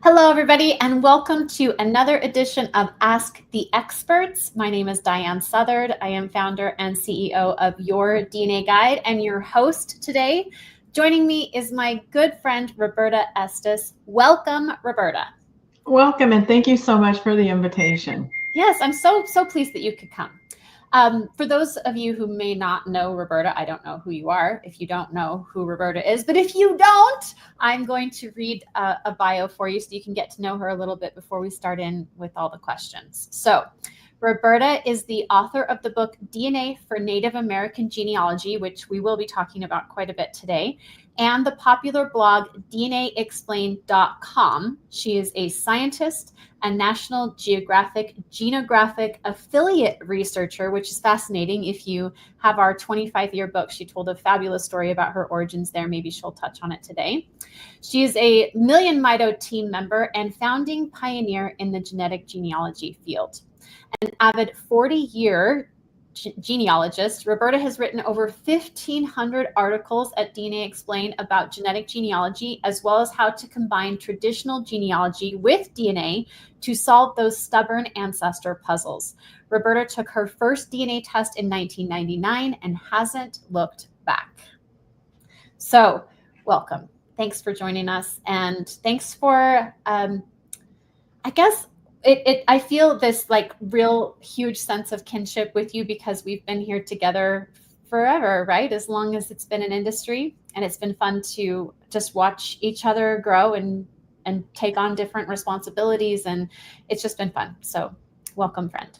Hello, everybody, and welcome to another edition of Ask the Experts. My name is Diane Southard. I am founder and CEO of Your DNA Guide and your host today. Joining me is my good friend, Roberta Estes. Welcome, Roberta. Welcome, and thank you so much for the invitation. Yes, I'm so pleased that you could come. For those of you who may not know Roberta, I don't know who you are if you don't know who Roberta is, but if you don't, I'm going to read a bio for you so you can get to know her a little bit before we start in with all the questions. So Roberta is the author of the book DNA for Native American Genealogy, which we will be talking about quite a bit today, and the popular blog DNAexplain.com. She is a scientist, a National Geographic genographic affiliate researcher, which is fascinating. If you have our 25-year book, she told a fabulous story about her origins there. Maybe she'll touch on it today. She is a Million Mito team member and founding pioneer in the genetic genealogy field. An avid 40-year genealogist, Roberta has written over 1,500 articles at DNAexplain about genetic genealogy, as well as how to combine traditional genealogy with DNA to solve those stubborn ancestor puzzles. Roberta took her first DNA test in 1999 and hasn't looked back. So, welcome. Thanks for joining us, and thanks for, I feel this like real huge sense of kinship with you because we've been here together forever, right? As long as it's been an industry, and it's been fun to just watch each other grow and take on different responsibilities, and it's just been fun. So welcome, friend.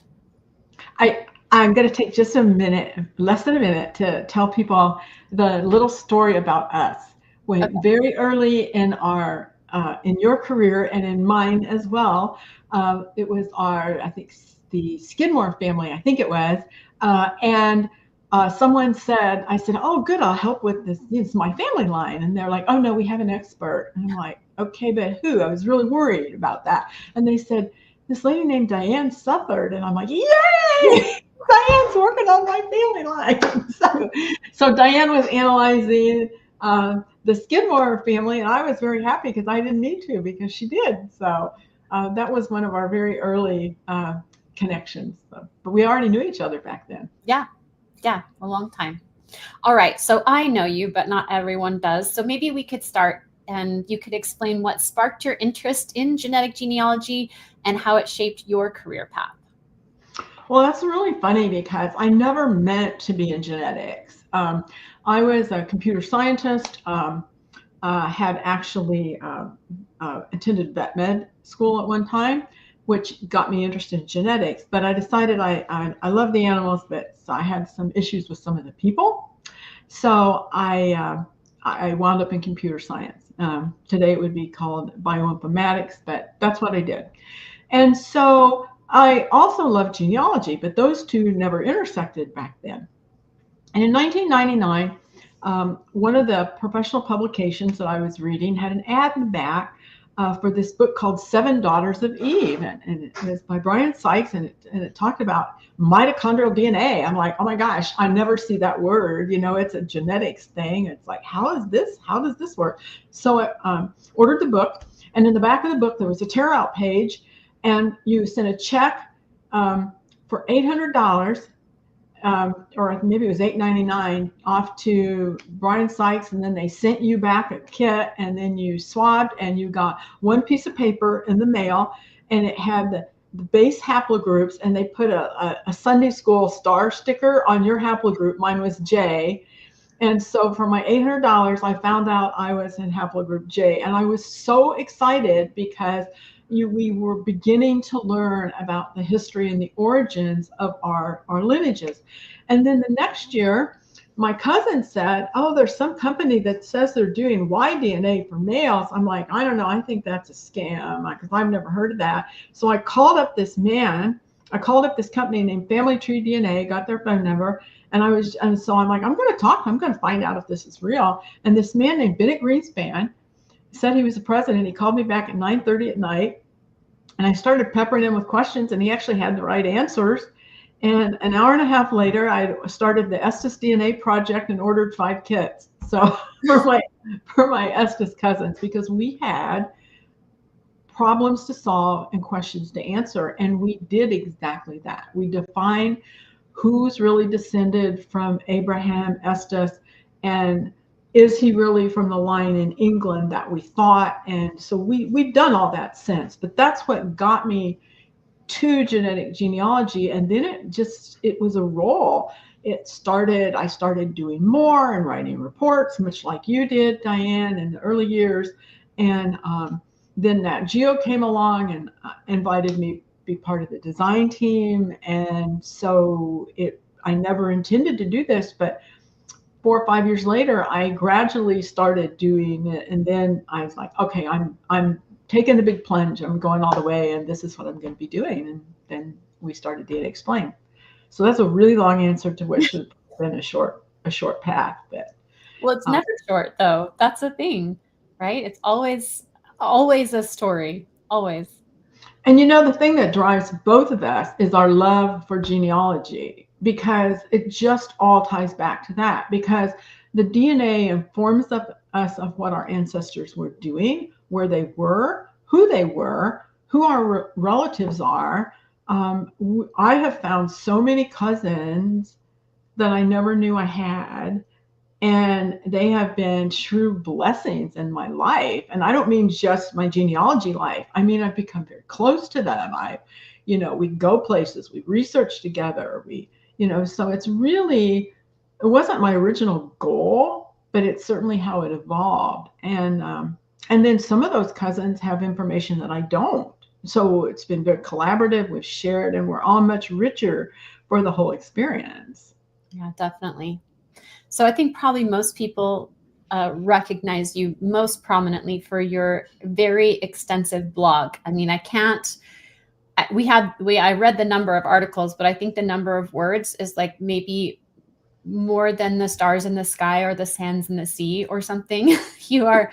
I'm going to take just a minute, less than a minute, to tell people the little story about us. When very early in our in your career and in mine as well, it was the Skidmore family, I think it was, and someone said, I said, oh, good, I'll help with this. It's my family line. And they're like, oh, no, we have an expert. And I'm like, okay, but who? I was really worried about that. And they said, this lady named Diane Southard. And I'm like, yay! Diane's working on my family line. So Diane was analyzing the Skidmore family, and I was very happy because I didn't need to, because she did. So that was one of our very early connections. So, but we already knew each other back then. Yeah, a long time. All right, so I know you, but not everyone does. So maybe we could start, and you could explain what sparked your interest in genetic genealogy and how it shaped your career path. Well, that's really funny because I never meant to be in genetics. I was a computer scientist, had actually attended vet med school at one time, which got me interested in genetics. But I decided I love the animals, but I had some issues with some of the people. So I wound up in computer science. Today it would be called bioinformatics, but that's what I did. And so I also love genealogy, but those two never intersected back then. And in 1999, one of the professional publications that I was reading had an ad in the back for this book called 7 Daughters of Eve. And it was by Brian Sykes, and it talked about mitochondrial DNA. I'm like, oh my gosh, I never see that word. You know, it's a genetics thing. It's like, how does this work? So I ordered the book, and in the back of the book, there was a tear out page, and you sent a check for $800, or maybe it was $8.99, off to Brian Sykes, and then they sent you back a kit, and then you swabbed, and you got one piece of paper in the mail, and it had the base haplogroups, and they put a Sunday school star sticker on your haplogroup. Mine was J. And so for my $800, I found out I was in haplogroup J, and I was so excited because we were beginning to learn about the history and the origins of our lineages. And then the next year, my cousin said, oh, there's some company that says they're doing Y DNA for males. I'm like, I don't know, I think that's a scam, because I've never heard of that. So I called up this company named Family Tree DNA, got their phone number, and so I'm like, I'm going to talk to him, I'm going to find out if this is real. And this man named Bennett Greenspan said he was the president. He called me back at 9:30 at night, and I started peppering him with questions, and he actually had the right answers. And an hour and a half later, I started the Estes DNA project and ordered 5 kits. So for my Estes cousins, because we had problems to solve and questions to answer. And we did exactly that. We defined who's really descended from Abraham Estes, and is he really from the line in England that we thought? And so we've done all that since, but that's what got me to genetic genealogy. And then it was a role. I started doing more and writing reports, much like you did, Diane, in the early years. And then Nat Geo came along and invited me to be part of the design team. And so I never intended to do this, but 4 or 5 years later, I gradually started doing it. And then I was like, okay, I'm taking the big plunge. I'm going all the way, and this is what I'm going to be doing. And then we started DNAexplain. So that's a really long answer to what should have been a short path. But well, it's never short though. That's the thing, right? It's always a story, always. And the thing that drives both of us is our love for genealogy, because it just all ties back to that, because the DNA informs us of what our ancestors were doing, where they were, who our relatives are. I have found so many cousins that I never knew I had, and they have been true blessings in my life. And I don't mean just my genealogy life. I mean, I've become very close to them. We go places, we research together, so it wasn't my original goal, but it's certainly how it evolved. And then some of those cousins have information that I don't. So it's been very collaborative, we've shared, and we're all much richer for the whole experience. Yeah, definitely. So I think probably most people recognize you most prominently for your very extensive blog. I mean, I read the number of articles, but I think the number of words is like maybe more than the stars in the sky or the sands in the sea or something. You are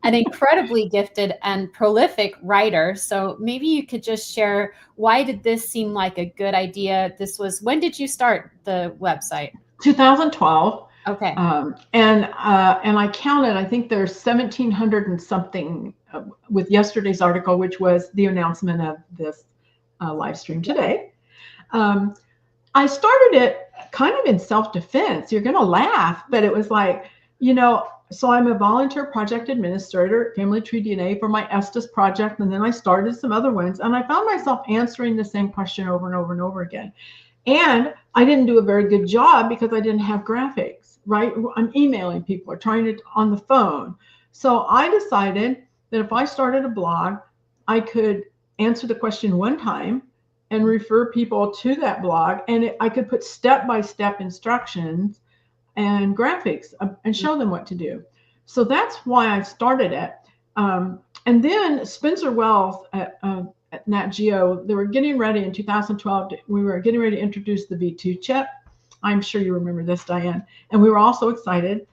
an incredibly gifted and prolific writer. So maybe you could just share, why did this seem like a good idea? When did you start the website? 2012. Okay. And I counted, I think there's 1,700 and something with yesterday's article, which was the announcement of this live stream today. I started it kind of in self-defense. You're going to laugh, but it was like, so I'm a volunteer project administrator at Family Tree DNA for my Estes project. And then I started some other ones, and I found myself answering the same question over and over and over again. And I didn't do a very good job because I didn't have graphics, right? I'm emailing people or trying to on the phone. So I decided that if I started a blog, I could answer the question one time and refer people to that blog, and I could put step-by-step instructions and graphics and show them what to do. So that's why I started it. And then Spencer Wells at Nat Geo, they were getting ready in 2012. We were getting ready to introduce the V2 chip. I'm sure you remember this, Diane. And we were all so excited.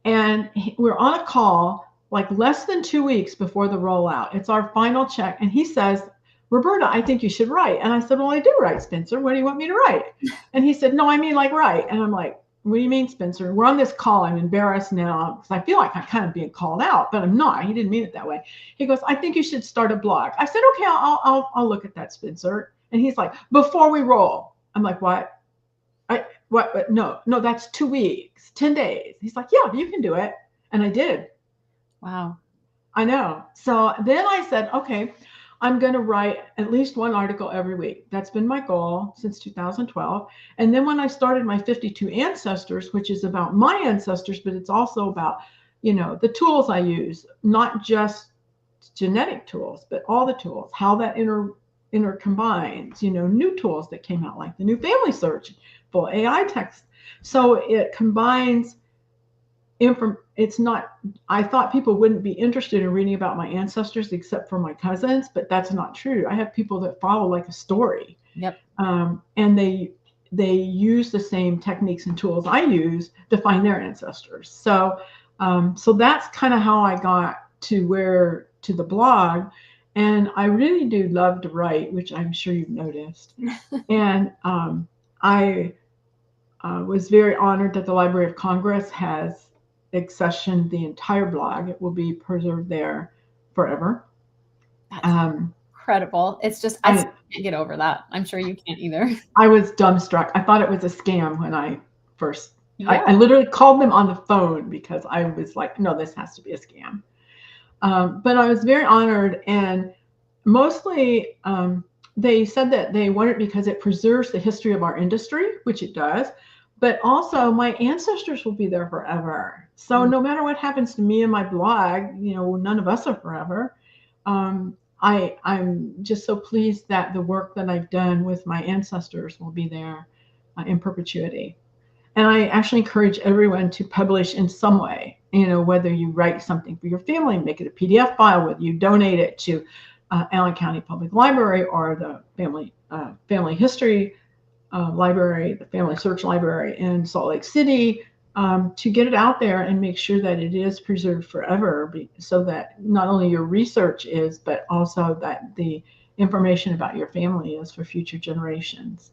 And we were on a call like less than 2 weeks before the rollout. It's our final check. And he says, Roberta, I think you should write. And I said, well, I do write, Spencer. What do you want me to write? And he said, no, I mean like write. And I'm like, what do you mean, Spencer? We're on this call. I'm embarrassed now because I feel like I'm kind of being called out, but I'm not. He didn't mean it that way. He goes, I think you should start a blog. I said, okay, I'll look at that, Spencer. And he's like, before we roll. I'm like, what? What? No, that's 2 weeks, 10 days. He's like, yeah, you can do it. And I did. Wow. I know. So then I said, okay, I'm going to write at least one article every week. That's been my goal since 2012. And then when I started my 52 Ancestors, which is about my ancestors, but it's also about, the tools I use, not just genetic tools, but all the tools, how that intercombines, new tools that came out, like the new family search, full AI text. So it combines it's not, I thought people wouldn't be interested in reading about my ancestors except for my cousins, but that's not true. I have people that follow like a story. Yep. And they use the same techniques and tools I use to find their ancestors. So that's kind of how I got to the blog. And I really do love to write, which I'm sure you've noticed. And I was very honored that the Library of Congress has accessioned the entire blog. It will be preserved there forever. That's incredible. It's just, I can't get over that. I'm sure you can't either. I was dumbstruck. I thought it was a scam when I first, Yeah. I literally called them on the phone because I was like, no, this has to be a scam. But I was very honored, and mostly they said that they want it because it preserves the history of our industry, which it does, but also my ancestors will be there forever. So no matter what happens to me and my blog, you know, none of us are forever. I'm just so pleased that the work that I've done with my ancestors will be there in perpetuity. And I actually encourage everyone to publish in some way, you know, whether you write something for your family, make it a PDF file, whether you donate it to Allen County Public Library or the Family History Library, the Family Search Library in Salt Lake City, to get it out there and make sure that it is preserved forever, so that not only your research is, but also that the information about your family is for future generations.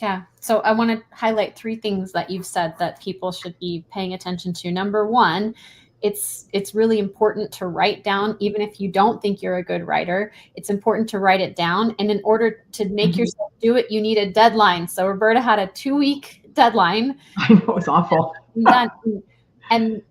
Yeah. So I want to highlight 3 things that you've said that people should be paying attention to. Number 1, it's really important to write down, even if you don't think you're a good writer, it's important to write it down. And in order to make yourself do it, you need a deadline. So Roberta had a 2-week deadline. I know, it's awful. And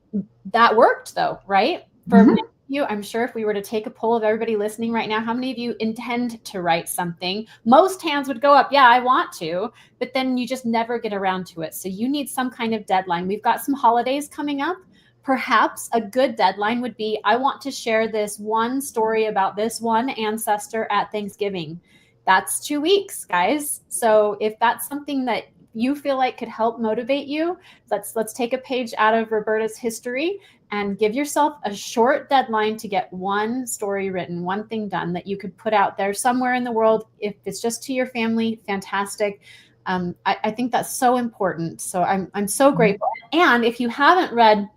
that worked though, right? For many of you, I'm sure if we were to take a poll of everybody listening right now, how many of you intend to write something? Most hands would go up. Yeah, I want to, but then you just never get around to it. So you need some kind of deadline. We've got some holidays coming up. Perhaps a good deadline would be, I want to share this one story about this one ancestor at Thanksgiving. That's 2 weeks, guys. So if that's something that you feel like could help motivate you, let's take a page out of Roberta's history and give yourself a short deadline to get one story written, one thing done that you could put out there somewhere in the world. If it's just to your family, fantastic. I think that's so important. So I'm so grateful. And if you haven't read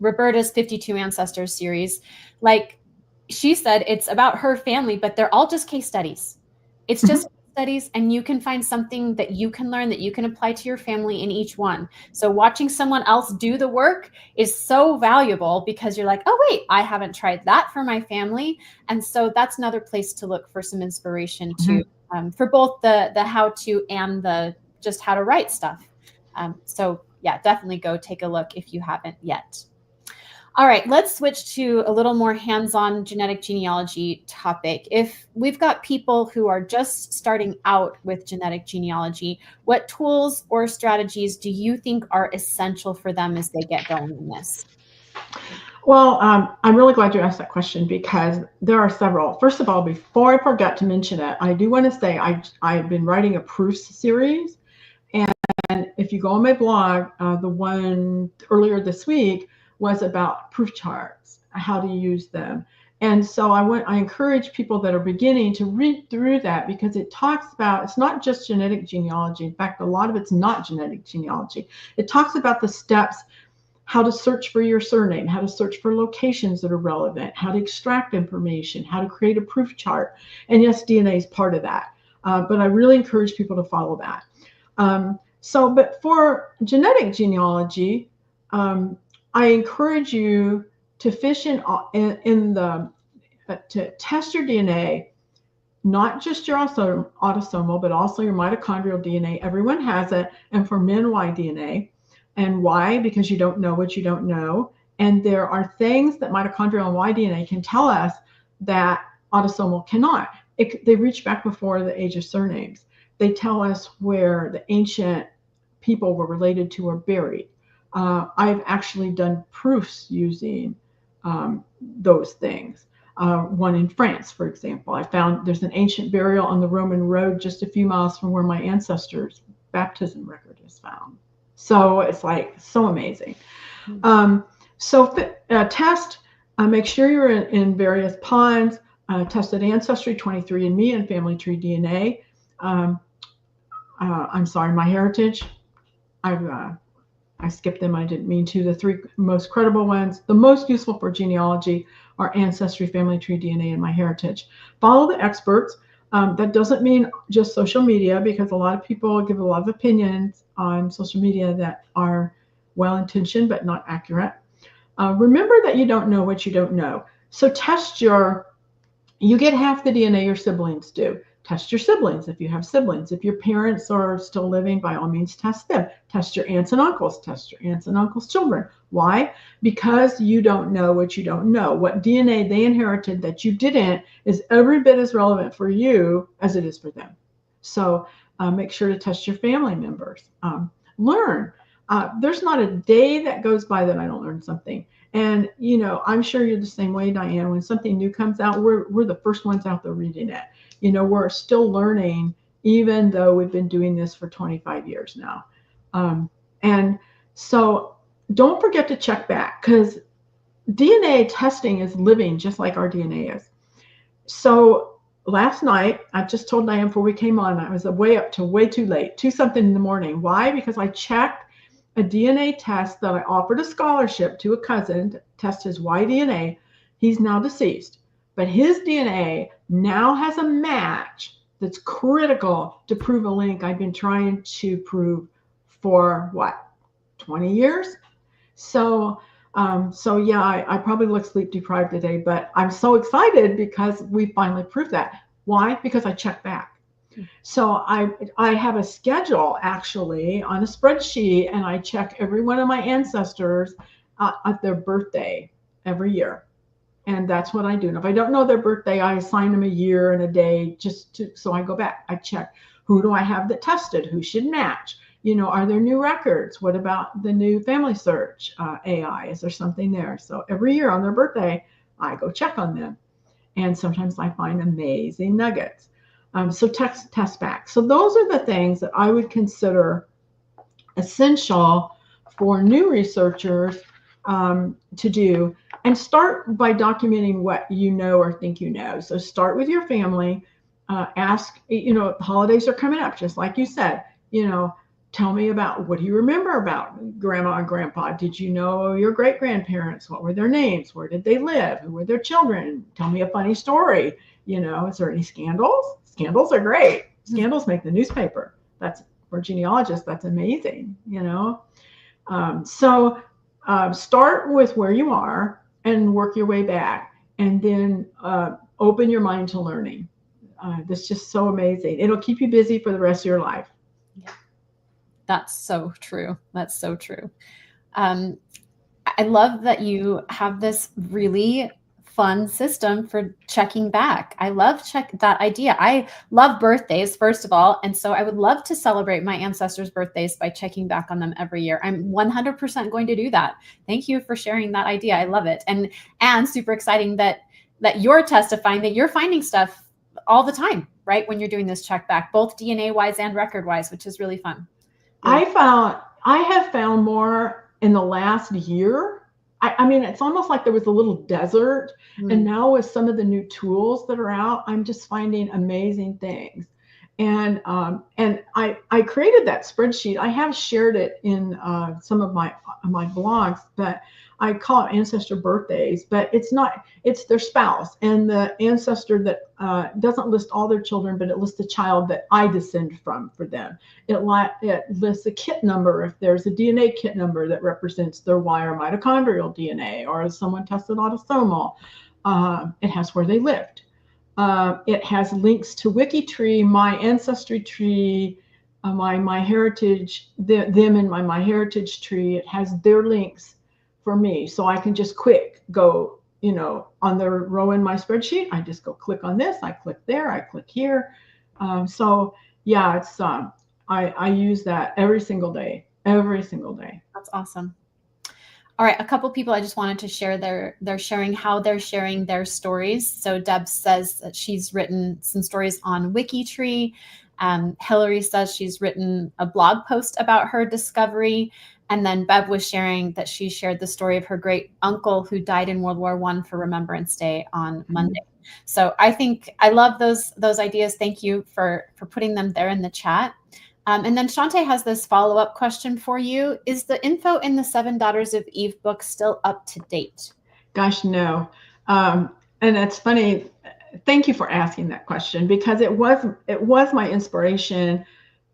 Roberta's 52 Ancestors series, like she said, it's about her family, but they're all just case studies. It's just studies, and you can find something that you can learn that you can apply to your family in each one. So watching someone else do the work is so valuable, because you're like, oh wait, I haven't tried that for my family. And so that's another place to look for some inspiration to for both the how to and the just how to write stuff. So yeah, definitely go take a look if you haven't yet. All right, let's switch to a little more hands-on genetic genealogy topic. If we've got people who are just starting out with genetic genealogy, what tools or strategies do you think are essential for them as they get going in this? Well, I'm really glad you asked that question, because there are several. First of all, before I forget to mention it, I do want to say I've been writing a proofs series. And if you go on my blog, the one earlier this week was about proof charts, how to use them. And so I encourage people that are beginning to read through that, because it talks about, it's not just genetic genealogy. In fact, a lot of it's not genetic genealogy. It talks about the steps, how to search for your surname, how to search for locations that are relevant, how to extract information, how to create a proof chart. And yes, DNA is part of that. But I really encourage people to follow that. But for genetic genealogy, I encourage you to fish to test your DNA, not just your autosomal, but also your mitochondrial DNA. Everyone has it. And for men, Y DNA. And why? Because you don't know what you don't know. And there are things that mitochondrial and Y DNA can tell us that autosomal cannot. They reach back before the age of surnames. They tell us where the ancient people were related to or buried. I've actually done proofs using those things. One in France, for example, I found there's an ancient burial on the Roman road just a few miles from where my ancestors' baptism record is found. So it's like so amazing. Test, make sure you're in various ponds, tested Ancestry, 23andMe, and Family Tree DNA. I'm sorry, MyHeritage. I skipped them. I didn't mean to. The 3 most credible ones, the most useful for genealogy, are Ancestry, Family Tree DNA, and MyHeritage. Follow the experts. That doesn't mean just social media, because a lot of people give a lot of opinions on social media that are well-intentioned but not accurate. Remember that you don't know what you don't know. So test your You get half the DNA your siblings do. Test your siblings if you have siblings. If your parents are still living, by all means, test them. Test your aunts and uncles. Test your aunts and uncles' children. Why? Because you don't know what you don't know. What DNA they inherited that you didn't is every bit as relevant for you as it is for them. So make sure to test your family members. Learn. There's not a day that goes by that I don't learn something. And, I'm sure you're the same way, Diane. When something new comes out, we're the first ones out there reading it. We're still learning, even though we've been doing this for 25 years now. And so don't forget to check back, because DNA testing is living just like our DNA is. So last night, I just told Diane before we came on, I was way too late, 2-something in the morning. Why? Because I checked a DNA test that I offered a scholarship to a cousin to test his Y-DNA. He's now deceased, but his DNA now has a match that's critical to prove a link I've been trying to prove for 20 years. So yeah, I probably look sleep deprived today, but I'm so excited because we finally proved that. Why? Because I checked back. So I have a schedule actually on a spreadsheet, and I check every one of my ancestors at their birthday every year. And that's what I do. And if I don't know their birthday, I assign them a year and a day so I go back. I check, who do I have that tested? Who should match? Are there new records? What about the new family search AI? Is there something there? So every year on their birthday, I go check on them. And sometimes I find amazing nuggets. So test back. So those are the things that I would consider essential for new researchers to do. And start by documenting what you know or think you know. So start with your family. Ask, holidays are coming up, just like you said. Tell me about, what do you remember about grandma and grandpa? Did you know your great-grandparents? What were their names? Where did they live? Who were their children? Tell me a funny story. Is there any scandals? Scandals are great. Scandals make the newspaper. That's, for genealogists, that's amazing, So start with where you are and work your way back, and then open your mind to learning. That's just so amazing. It'll keep you busy for the rest of your life. Yeah. That's so true. That's so true. I love that you have this really fun system for checking back. I love that idea. I love birthdays, first of all. And so I would love to celebrate my ancestors' birthdays by checking back on them every year. I'm 100% going to do that. Thank you for sharing that idea. I love it. And super exciting that you're testifying that you're finding stuff all the time, right? When you're doing this check back, both DNA wise and record wise, which is really fun. I have found more in the last year. I mean, it's almost like there was a little desert. And now with some of the new tools that are out, I'm just finding amazing things. And I created that spreadsheet. I have shared it in some of my blogs, but I call it ancestor birthdays, but it's their spouse and the ancestor that doesn't list all their children, but it lists the child that I descend from for them. It lists a kit number if there's a DNA kit number that represents their Y or mitochondrial DNA, or if someone tested autosomal. It has where they lived. It has links to WikiTree, my ancestry tree, my heritage, them in my heritage tree. It has their links for me, so I can just go, on the row in my spreadsheet. I just go click on this, I click there, I click here. So yeah, it's I use that every single day. That's awesome. All right, a couple people I just wanted to share they're sharing how they're sharing their stories. So Deb says that she's written some stories on WikiTree. Hillary says she's written a blog post about her discovery. And then Bev was sharing that she shared the story of her great uncle who died in World War I for Remembrance Day on Monday. So I think I love those ideas. Thank you for putting them there in the chat. And then Shante has this follow-up question for you. Is the info in the 7 Daughters of Eve book still up to date? Gosh, no. And it's funny. Thank you for asking that question, because it was my inspiration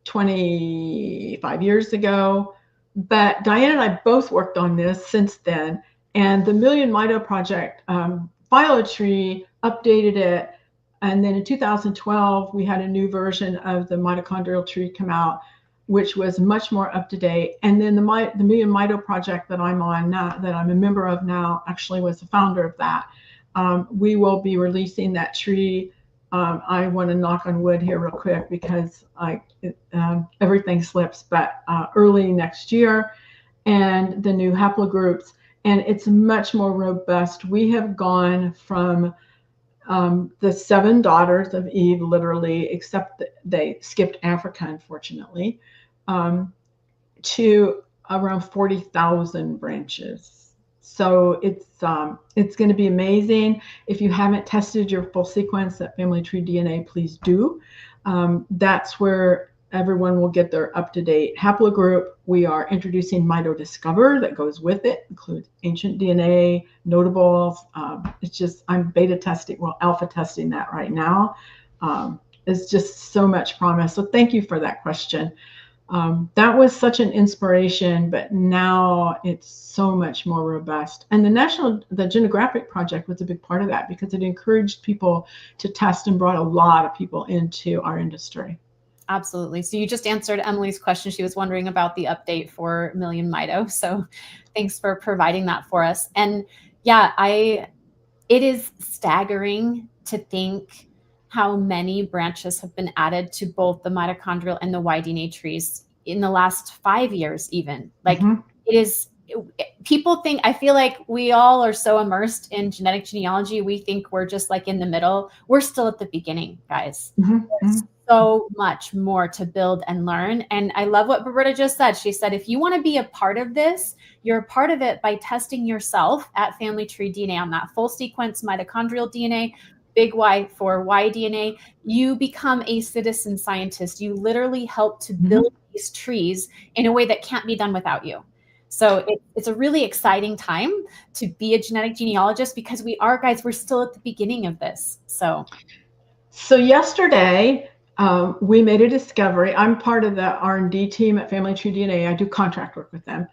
25 years ago. But Diane and I both worked on this since then. And the Million Mito Project Philo tree updated it And then in 2012, we had a new version of the mitochondrial tree come out, which was much more up to date. And then the Million Mito project that I'm on now, that I'm a member of now, actually was the founder of that. We will be releasing that tree. I want to knock on wood here real quick because everything slips, but early next year, and the new haplogroups, and it's much more robust. We have gone from the 7 daughters of Eve, literally, except that they skipped Africa, unfortunately, to around 40,000 branches. So it's going to be amazing. If you haven't tested your full sequence at Family Tree DNA, please do. That's where everyone will get their up-to-date haplogroup. We are introducing Mito Discover that goes with it, includes ancient DNA, notables. It's just, I'm alpha testing that right now. It's just so much promise. So thank you for that question. That was such an inspiration, but now it's so much more robust. And the Genographic project was a big part of that because it encouraged people to test and brought a lot of people into our industry. Absolutely. So you just answered Emily's question. She was wondering about the update for Million Mito. So thanks for providing that for us. And yeah, it is staggering to think how many branches have been added to both the mitochondrial and the Y-DNA trees in the last 5 years, even. Like it is, people think, I feel like we all are so immersed in genetic genealogy. We think we're just like in the middle. We're still at the beginning, guys. There's so much more to build and learn. And I love what Roberta just said. She said, if you want to be a part of this, you're a part of it by testing yourself at Family Tree DNA on that full sequence mitochondrial DNA, big Y for Y DNA. You become a citizen scientist. You literally help to build these trees in a way that can't be done without you. So it's a really exciting time to be a genetic genealogist because we are, guys, we're still at the beginning of this. So yesterday, we made a discovery. I'm part of the R&D team at Family Tree DNA. I do contract work with them.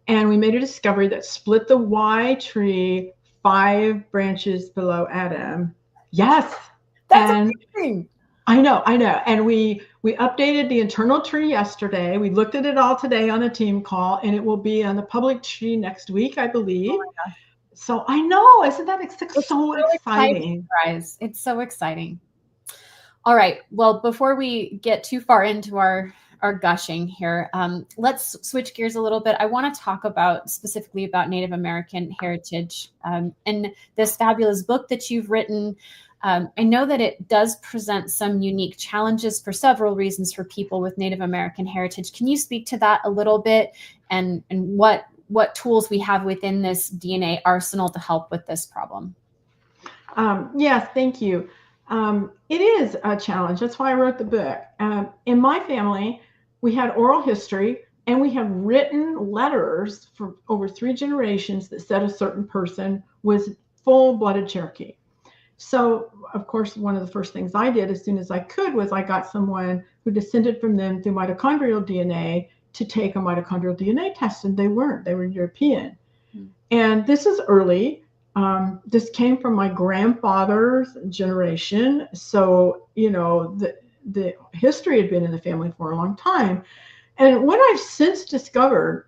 And we made a discovery that split the Y tree 5 branches below Adam. Yes. That's amazing. I know. And we updated the internal tree yesterday. We looked at it all today on a team call, and it will be on the public tree next week, I believe. Oh my gosh. So I know, isn't that so exciting? Guys, it's so exciting. All right. Well, before we get too far into our gushing here, let's switch gears a little bit. I want to talk specifically about Native American heritage and this fabulous book that you've written. I know that it does present some unique challenges for several reasons for people with Native American heritage. Can you speak to that a little bit and what tools we have within this DNA arsenal to help with this problem? Yes, thank you. It is a challenge. That's why I wrote the book. In my family, we had oral history, and we have written letters for over 3 generations that said a certain person was full-blooded Cherokee. So, of course, one of the first things I did as soon as I could was I got someone who descended from them through mitochondrial DNA to take a mitochondrial DNA test, and they weren't. They were European. And this is early. This came from my grandfather's generation. So, the history had been in the family for a long time. And what I've since discovered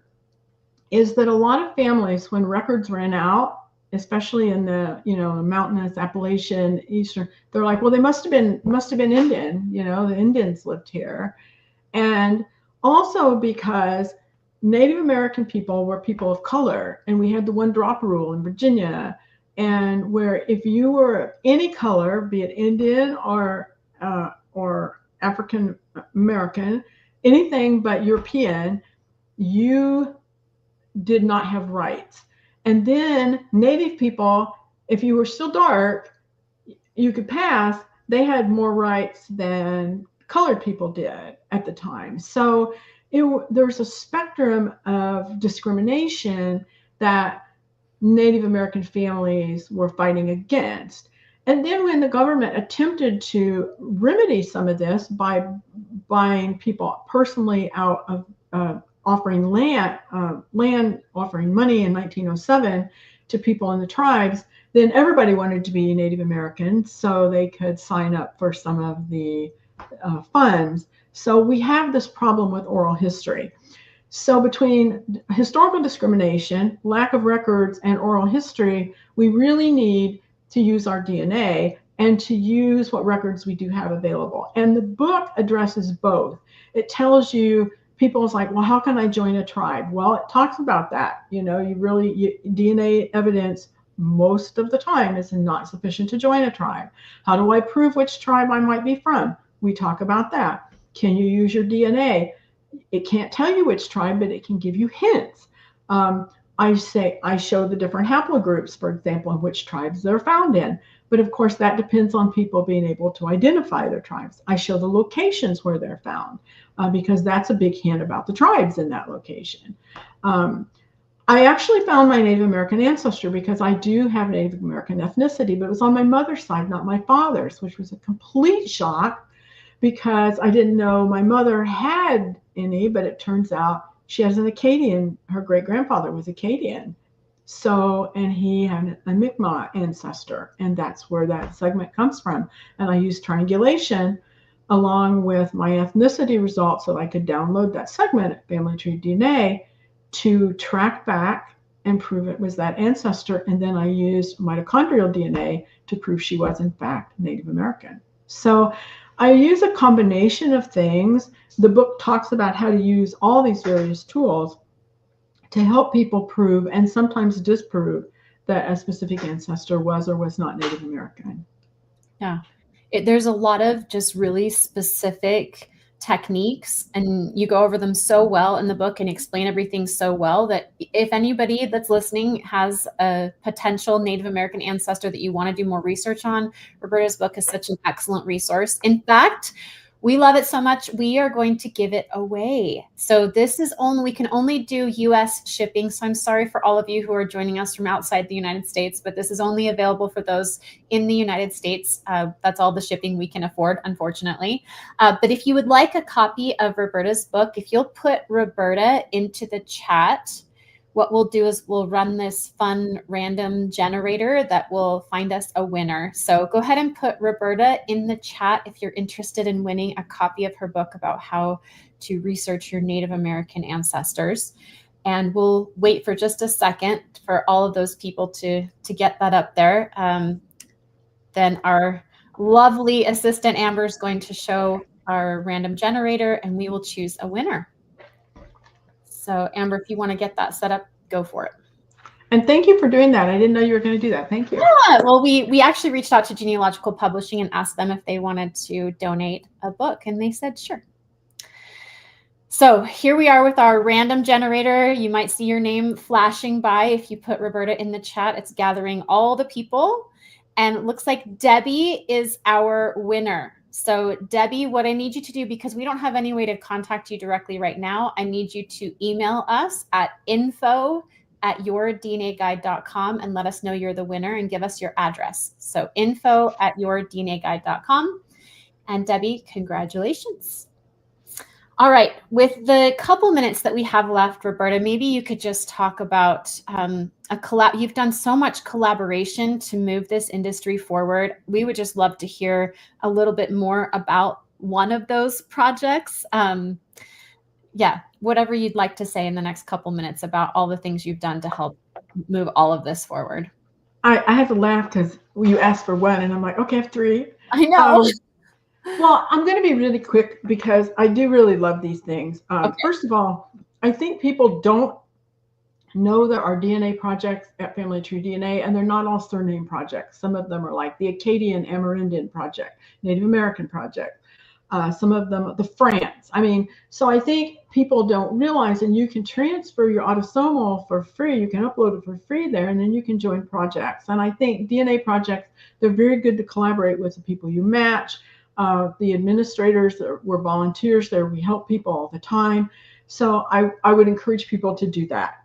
is that a lot of families, when records ran out, especially in the, mountainous Appalachian Eastern, they're like, well, they must have been Indian, the Indians lived here. And also because Native American people were people of color, and we had the 1-drop rule in Virginia, and where if you were any color, be it Indian or African American, anything but European, you did not have rights. And then Native people, if you were still dark, you could pass. They had more rights than colored people did at the time. So there's a spectrum of discrimination that Native American families were fighting against. And then when the government attempted to remedy some of this by buying people personally out of offering land offering money in 1907 to people in the tribes, then everybody wanted to be Native American so they could sign up for some of the funds. So we have this problem with oral history. So between historical discrimination, lack of records, and oral history, we really need to use our DNA and to use what records we do have available. And the book addresses both. It tells you, people's like, well, how can I join a tribe? Well, it talks about that. DNA evidence most of the time is not sufficient to join a tribe. How do I prove which tribe I might be from? We talk about that. Can you use your DNA? It can't tell you which tribe, but it can give you hints. I show the different haplogroups, for example, and which tribes they're found in. But of course, that depends on people being able to identify their tribes. I show the locations where they're found because that's a big hint about the tribes in that location. I actually found my Native American ancestor because I do have Native American ethnicity, but it was on my mother's side, not my father's, which was a complete shock because I didn't know my mother had any, but it turns out she has an Acadian, her great-grandfather was Acadian. So, and he had a Mi'kmaq ancestor, and that's where that segment comes from. And I used triangulation along with my ethnicity results so I could download that segment at Family Tree DNA to track back and prove it was that ancestor. And then I used mitochondrial DNA to prove she was in fact Native American. So I use a combination of things. The book talks about how to use all these various tools to help people prove and sometimes disprove that a specific ancestor was or was not Native American. Yeah. There's a lot of just really specific techniques, and you go over them so well in the book and explain everything so well that if anybody that's listening has a potential Native American ancestor that you want to do more research on, Roberta's book is such an excellent resource. In fact, we love it so much, we are going to give it away. So we can only do US shipping. So I'm sorry for all of you who are joining us from outside the United States, but this is only available for those in the United States. That's all the shipping we can afford, unfortunately. But if you would like a copy of Roberta's book, if you'll put Roberta into the chat, what we'll do is we'll run this fun random generator that will find us a winner. So go ahead and put Roberta in the chat if you're interested in winning a copy of her book about how to research your Native American ancestors. And we'll wait for just a second for all of those people to get that up there. Then our lovely assistant Amber is going to show our random generator and we will choose a winner. So Amber, if you want to get that set up, go for it. And thank you for doing that. I didn't know you were going to do that. Thank you. Yeah, well, we actually reached out to Genealogical Publishing and asked them if they wanted to donate a book, and they said sure. So here we are with our random generator. You might see your name flashing by if you put Roberta in the chat. It's gathering all the people, and it looks like Debbie is our winner. So Debbie, what I need you to do, because we don't have any way to contact you directly right now, I need you to email us at info@yourdnaguide.com and let us know you're the winner and give us your address. So info@yourdnaguide.com. And Debbie, congratulations. All right, with the couple minutes that we have left, Roberta, maybe you could just talk about you've done so much collaboration to move this industry forward. We would just love to hear a little bit more about one of those projects. Yeah, whatever you'd like to say in the next couple minutes about all the things you've done to help move all of this forward. I have to laugh because you asked for one and I'm like, okay, I have three. I know. Well, I'm going to be really quick because I do really love these things. Okay. First of all, I think people don't know there are DNA projects at Family Tree DNA, and they're not all surname projects. Some of them are like the Acadian Amerindian Project, Native American Project. Some of them, the France. I mean, so I think people don't realize, and you can transfer your autosomal for free. You can upload it for free there, and then you can join projects. And I think DNA projects, they're very good to collaborate with the people you match. The administrators were volunteers there. We help people all the time. So I would encourage people to do that.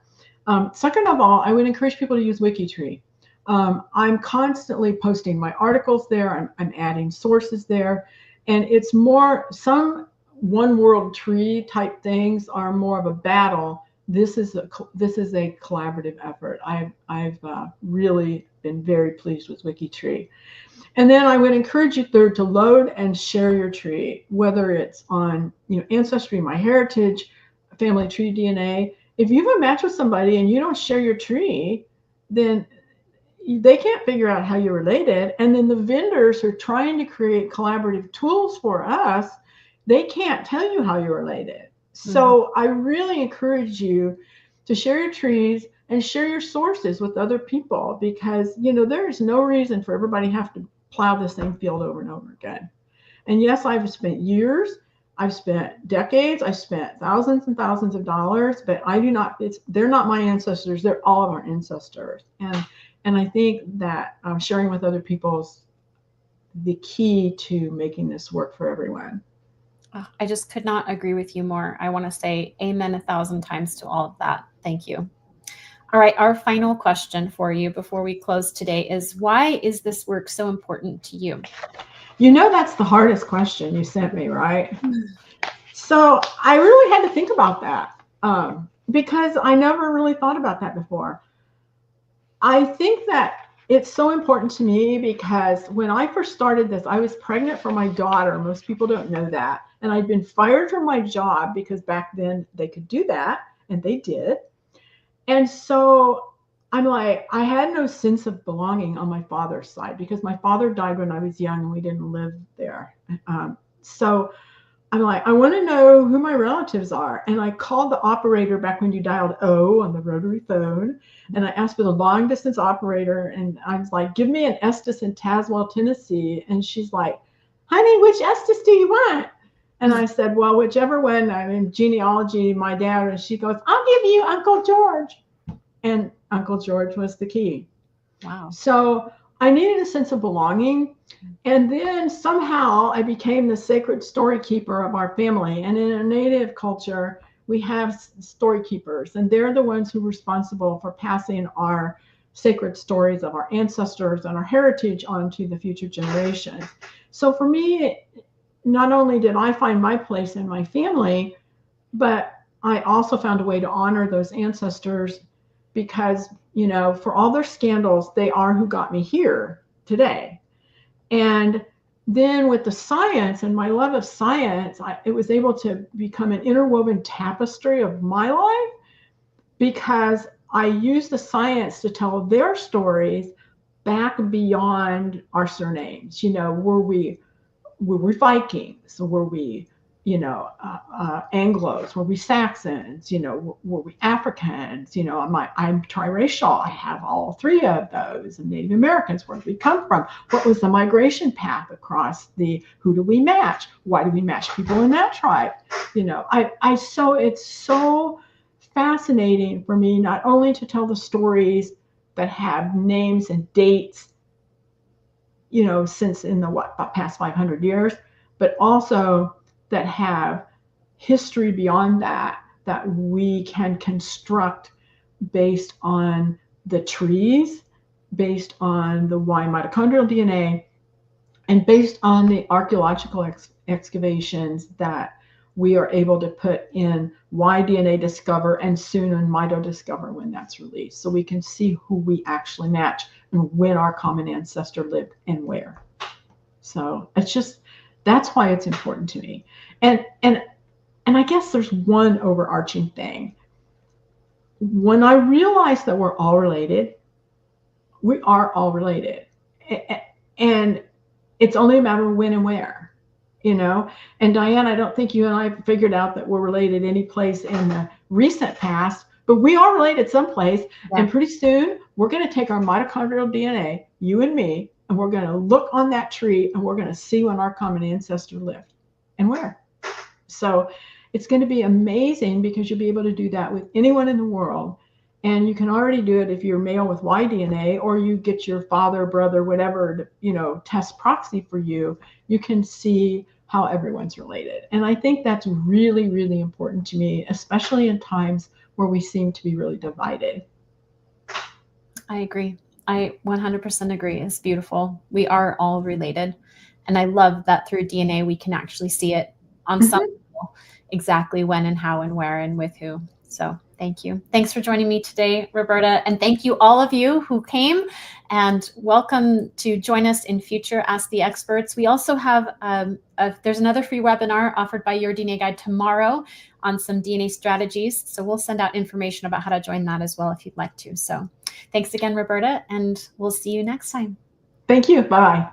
Second of all, I would encourage people to use Wikitree. I'm constantly posting my articles there. I'm adding sources there. And it's more, some one world tree type things are more of a battle. This is a collaborative effort. I've really been very pleased with WikiTree. And then I would encourage you third to load and share your tree, whether it's on Ancestry, MyHeritage, Family Tree DNA. If you have a match with somebody and you don't share your tree, then they can't figure out how you're related. And then the vendors who are trying to create collaborative tools for us, they can't tell you how you're related. So I really encourage you to share your trees and share your sources with other people, because there is no reason for everybody to have to plow the same field over and over again. And yes, I've spent years, I've spent decades, I've spent thousands and thousands of dollars, but they're not my ancestors, they're all of our ancestors. And I think that sharing with other people is the key to making this work for everyone. Oh, I just could not agree with you more. I want to say amen 1,000 times to all of that. Thank you. All right, our final question for you before we close today is, why is this work so important to you? That's the hardest question you sent me, right? So I really had to think about that because I never really thought about that before. I think that it's so important to me because when I first started this, I was pregnant for my daughter. Most people don't know that. And I'd been fired from my job because back then they could do that, and they did. And so I'm like, I had no sense of belonging on my father's side because my father died when I was young and we didn't live there. So I'm like, I want to know who my relatives are. And I called the operator back when you dialed O on the rotary phone. And I asked for the long distance operator. And I was like, give me an Estes in Tazewell, Tennessee. And she's like, honey, which Estes do you want? And I said, well, whichever one. I'm in genealogy, my dad. And she goes, I'll give you Uncle George. And Uncle George was the key. Wow. So I needed a sense of belonging. And then somehow I became the sacred story keeper of our family. And in a Native culture, we have story keepers, and they're the ones who are responsible for passing our sacred stories of our ancestors and our heritage on to the future generations. So for me, not only did I find my place in my family, but I also found a way to honor those ancestors because, for all their scandals, they are who got me here today. And then with the science and my love of science, it was able to become an interwoven tapestry of my life because I used the science to tell their stories back beyond our surnames. Were we Vikings? Were we, Anglos? Were we Saxons? Were we Africans? I'm triracial. I have all three of those. And Native Americans, where did we come from? What was the migration path across who do we match? Why do we match people in that tribe? So it's so fascinating for me, not only to tell the stories that have names and dates, since in the past 500 years, but also that have history beyond that we can construct based on the trees, based on the Y mitochondrial DNA, and based on the archaeological excavations that we are able to put in Y DNA Discover and soon in Mito Discover when that's released. So we can see who we actually match and when our common ancestor lived and where. So that's why it's important to me. And I guess there's one overarching thing. When I realized that we're all related, we are all related. And it's only a matter of when and where, And Diane, I don't think you and I figured out that we're related any place in the recent past, but we are related someplace. Yeah. And pretty soon we're going to take our mitochondrial DNA, you and me, and we're going to look on that tree and we're going to see when our common ancestor lived and where. So it's going to be amazing because you'll be able to do that with anyone in the world. And you can already do it if you're male with Y DNA, or you get your father, brother, whatever, test proxy for you. You can see how everyone's related. And I think that's really, really important to me, especially in times where we seem to be really divided. I agree. I 100% agree. It's beautiful. We are all related. And I love that through DNA, we can actually see it on some level, exactly when and how and where and with who. So thank you. Thanks for joining me today, Roberta. And thank you all of you who came, and welcome to join us in future Ask the Experts. We also have, there's another free webinar offered by Your DNA Guide tomorrow on some DNA strategies. So we'll send out information about how to join that as well if you'd like to. So thanks again, Roberta, and we'll see you next time. Thank you. Bye-bye.